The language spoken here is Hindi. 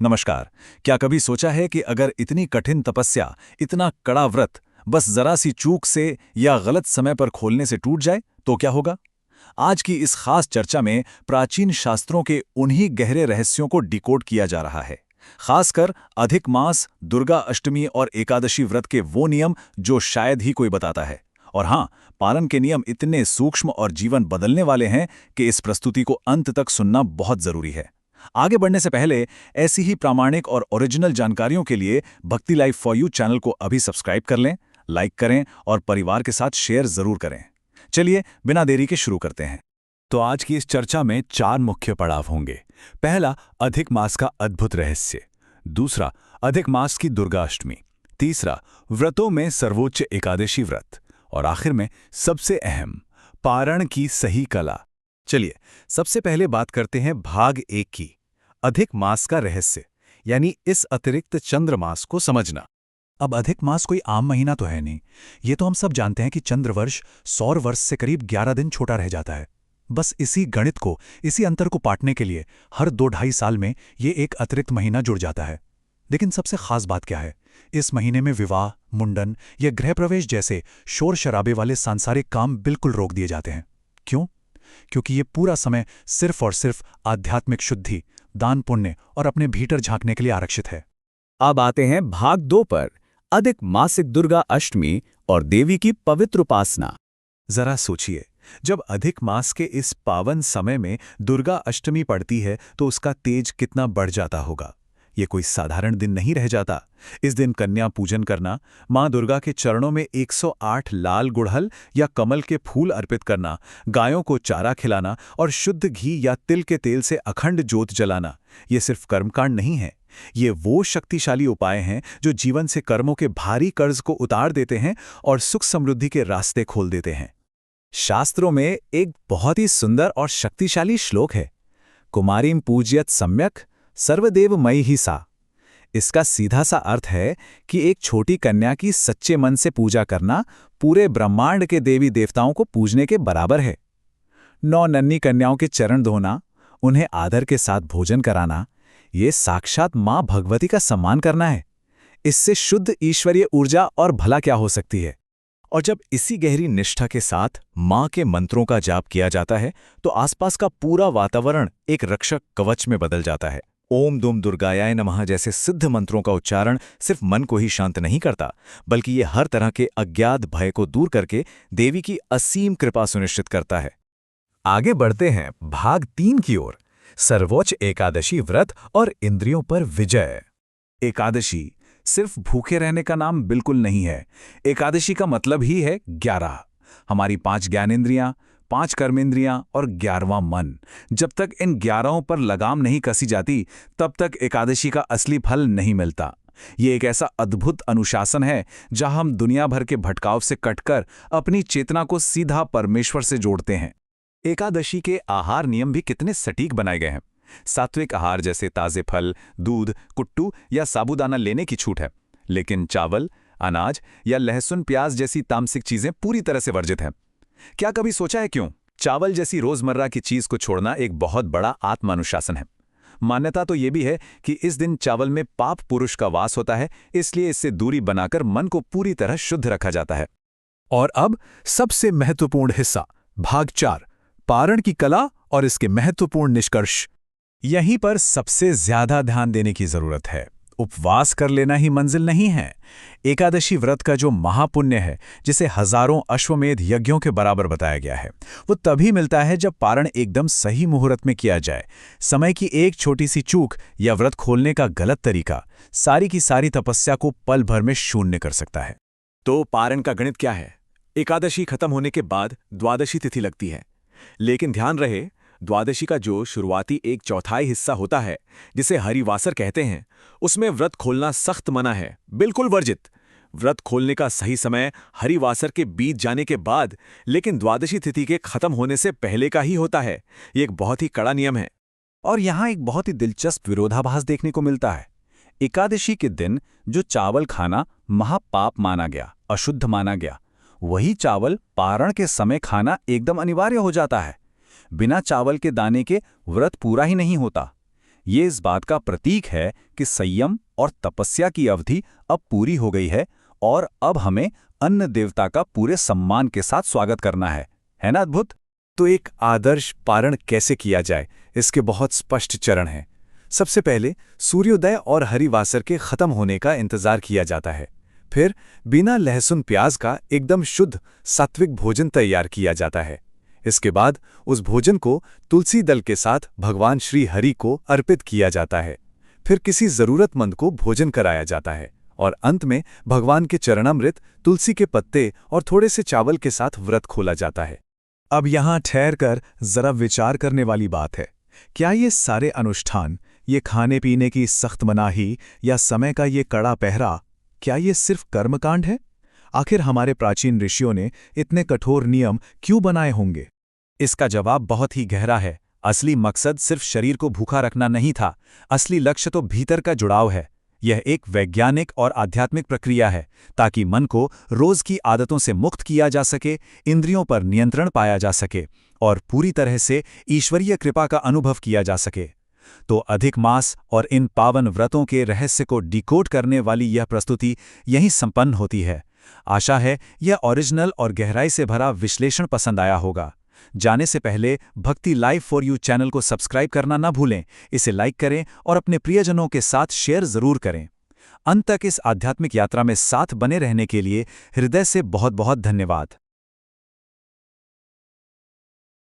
नमस्कार। क्या कभी सोचा है कि अगर इतनी कठिन तपस्या, इतना कड़ा व्रत बस जरा सी चूक से या गलत समय पर खोलने से टूट जाए तो क्या होगा? आज की इस खास चर्चा में प्राचीन शास्त्रों के उन्हीं गहरे रहस्यों को डिकोड किया जा रहा है। खासकर अधिक मास, दुर्गा अष्टमी और एकादशी व्रत के वो नियम जो शायद ही कोई बताता है। और हाँ, पालन के नियम इतने सूक्ष्म और जीवन बदलने वाले हैं कि इस प्रस्तुति को अंत तक सुनना बहुत जरूरी है। आगे बढ़ने से पहले ऐसी ही प्रामाणिक और ओरिजिनल जानकारियों के लिए भक्ति लाइफ फॉर यू चैनल को अभी सब्सक्राइब कर लें, लाइक करें और परिवार के साथ शेयर जरूर करें। चलिए बिना देरी के शुरू करते हैं। तो आज की इस चर्चा में 4 मुख्य पड़ाव होंगे। पहला, अधिक मास का अद्भुत रहस्य। दूसरा, अधिक मास की दुर्गा अष्टमी। तीसरा, व्रतों में सर्वोच्च एकादशी व्रत। और आखिर में सबसे अहम, पारण की सही कला। चलिए सबसे पहले बात करते हैं भाग 1 की, अधिक मास का रहस्य, यानी इस अतिरिक्त चंद्र मास को समझना। अब अधिक मास कोई आम महीना तो है नहीं। ये तो हम सब जानते हैं कि चंद्रवर्ष सौर वर्ष से करीब 11 दिन छोटा रह जाता है। बस इसी गणित को, इसी अंतर को पाटने के लिए हर 2-2.5 साल में ये एक अतिरिक्त महीना जुड़ जाता है। लेकिन सबसे खास बात क्या है? इस महीने में विवाह, मुंडन या गृह प्रवेश जैसे शोर शराबे वाले सांसारिक काम बिल्कुल रोक दिए जाते हैं। क्यों? क्योंकि ये पूरा समय सिर्फ और सिर्फ आध्यात्मिक शुद्धि, दान पुण्य और अपने भीतर झांकने के लिए आरक्षित है। अब आते हैं भाग 2 पर, अधिक मासिक दुर्गा अष्टमी और देवी की पवित्र उपासना। जरा सोचिए, जब अधिक मास के इस पावन समय में दुर्गा अष्टमी पड़ती है तो उसका तेज कितना बढ़ जाता होगा। ये कोई साधारण दिन नहीं रह जाता। इस दिन कन्या पूजन करना, मां दुर्गा के चरणों में 108 लाल गुड़हल या कमल के फूल अर्पित करना, गायों को चारा खिलाना और शुद्ध घी या तिल के तेल से अखंड जोत जलाना, ये सिर्फ कर्मकांड नहीं है। ये वो शक्तिशाली उपाय हैं जो जीवन से कर्मों के भारी कर्ज को उतार देते हैं और सुख समृद्धि के रास्ते खोल देते हैं। शास्त्रों में एक बहुत ही सुंदर और शक्तिशाली श्लोक है, कुमारीं पूज्यत सम्यक सर्वदेव मयि ही सा। इसका सीधा सा अर्थ है कि एक छोटी कन्या की सच्चे मन से पूजा करना पूरे ब्रह्मांड के देवी देवताओं को पूजने के बराबर है। 9 नन्ही कन्याओं के चरण धोना, उन्हें आदर के साथ भोजन कराना, ये साक्षात मां भगवती का सम्मान करना है। इससे शुद्ध ईश्वरीय ऊर्जा और भला क्या हो सकती है। और जब इसी गहरी निष्ठा के साथ मां के मंत्रों का जाप किया जाता है तो आसपास का पूरा वातावरण एक रक्षक कवच में बदल जाता है। ओम दुम दुर्गायाय नमः जैसे सिद्ध मंत्रों का उच्चारण सिर्फ मन को ही शांत नहीं करता, बल्कि ये हर तरह के अज्ञात भय को दूर करके देवी की असीम कृपा सुनिश्चित करता है। आगे बढ़ते हैं भाग 3 की ओर, सर्वोच्च एकादशी व्रत और इंद्रियों पर विजय। एकादशी सिर्फ भूखे रहने का नाम बिल्कुल नहीं है। एकादशी का मतलब ही है 11। हमारी 5 ज्ञानेंद्रियां, 5 कर्मेंद्रियां और 11वां मन। जब तक इन 11 पर लगाम नहीं कसी जाती, तब तक एकादशी का असली फल नहीं मिलता। ये एक ऐसा अद्भुत अनुशासन है जहां हम दुनिया भर के भटकाव से कटकर अपनी चेतना को सीधा परमेश्वर से जोड़ते हैं। एकादशी के आहार नियम भी कितने सटीक बनाए गए हैं। सात्विक आहार जैसे ताजे फल, दूध, कुट्टू या साबूदाना लेने की छूट है, लेकिन चावल, अनाज या लहसुन प्याज जैसी तामसिक चीजें पूरी तरह से वर्जित हैं। क्या कभी सोचा है क्यों? चावल जैसी रोजमर्रा की चीज को छोड़ना एक बहुत बड़ा आत्मानुशासन है। मान्यता तो ये भी है कि इस दिन चावल में पाप पुरुष का वास होता है, इसलिए इससे दूरी बनाकर मन को पूरी तरह शुद्ध रखा जाता है। और अब सबसे महत्वपूर्ण हिस्सा, भाग 4, पारण की कला और इसके महत्वपूर्ण निष्कर्ष। यहीं पर सबसे ज्यादा ध्यान देने की जरूरत है। उपवास कर लेना ही मंजिल नहीं है। एकादशी व्रत का जो महापुण्य है, जिसे हजारों अश्वमेध यज्ञों के बराबर बताया गया है, वो तभी मिलता है जब पारण एकदम सही मुहूर्त में किया जाए। समय की एक छोटी सी चूक या व्रत खोलने का गलत तरीका सारी की सारी तपस्या को पल भर में शून्य कर सकता है। तो पारण का गणित क्या है? एकादशी खत्म होने के बाद द्वादशी तिथि लगती है, लेकिन ध्यान रहे, द्वादशी का जो शुरुआती 1/4 हिस्सा होता है, जिसे हरिवासर कहते हैं, उसमें व्रत खोलना सख्त मना है, बिल्कुल वर्जित। व्रत खोलने का सही समय हरिवासर के बीत जाने के बाद, लेकिन द्वादशी तिथि के खत्म होने से पहले का ही होता है। ये एक बहुत ही कड़ा नियम है। और यहाँ एक बहुत ही दिलचस्प विरोधाभास देखने को मिलता है। एकादशी के दिन जो चावल खाना महापाप माना गया, अशुद्ध माना गया, वही चावल पारण के समय खाना एकदम अनिवार्य हो जाता है। बिना चावल के दाने के व्रत पूरा ही नहीं होता। ये इस बात का प्रतीक है कि संयम और तपस्या की अवधि अब पूरी हो गई है और अब हमें अन्न देवता का पूरे सम्मान के साथ स्वागत करना है ना अद्भुत? तो एक आदर्श पारण कैसे किया जाए, इसके बहुत स्पष्ट चरण हैं। सबसे पहले सूर्योदय और हरिवासर के खत्म होने का इंतजार किया जाता है। फिर बिना लहसुन प्याज का एकदम शुद्ध सात्विक भोजन तैयार किया जाता है। इसके बाद उस भोजन को तुलसी दल के साथ भगवान श्री हरि को अर्पित किया जाता है। फिर किसी जरूरतमंद को भोजन कराया जाता है और अंत में भगवान के चरणामृत, तुलसी के पत्ते और थोड़े से चावल के साथ व्रत खोला जाता है। अब यहाँ ठहरकर जरा विचार करने वाली बात है, क्या ये सारे अनुष्ठान, ये खाने पीने की सख्त मनाही या समय का ये कड़ा पहरा, क्या ये सिर्फ कर्मकांड है? आखिर हमारे प्राचीन ऋषियों ने इतने कठोर नियम क्यों बनाए होंगे? इसका जवाब बहुत ही गहरा है। असली मकसद सिर्फ शरीर को भूखा रखना नहीं था, असली लक्ष्य तो भीतर का जुड़ाव है। यह एक वैज्ञानिक और आध्यात्मिक प्रक्रिया है ताकि मन को रोज की आदतों से मुक्त किया जा सके, इंद्रियों पर नियंत्रण पाया जा सके और पूरी तरह से ईश्वरीय कृपा का अनुभव किया जा सके। तो अधिक मास और इन पावन व्रतों के रहस्य को डिकोड करने वाली यह प्रस्तुति यहीं संपन्न होती है। आशा है यह ओरिजिनल और गहराई से भरा विश्लेषण पसंद आया होगा। जाने से पहले भक्ति लाइव फॉर यू चैनल को सब्सक्राइब करना ना भूलें, इसे लाइक करें और अपने प्रियजनों के साथ शेयर जरूर करें। अंत तक इस आध्यात्मिक यात्रा में साथ बने रहने के लिए हृदय से बहुत बहुत धन्यवाद।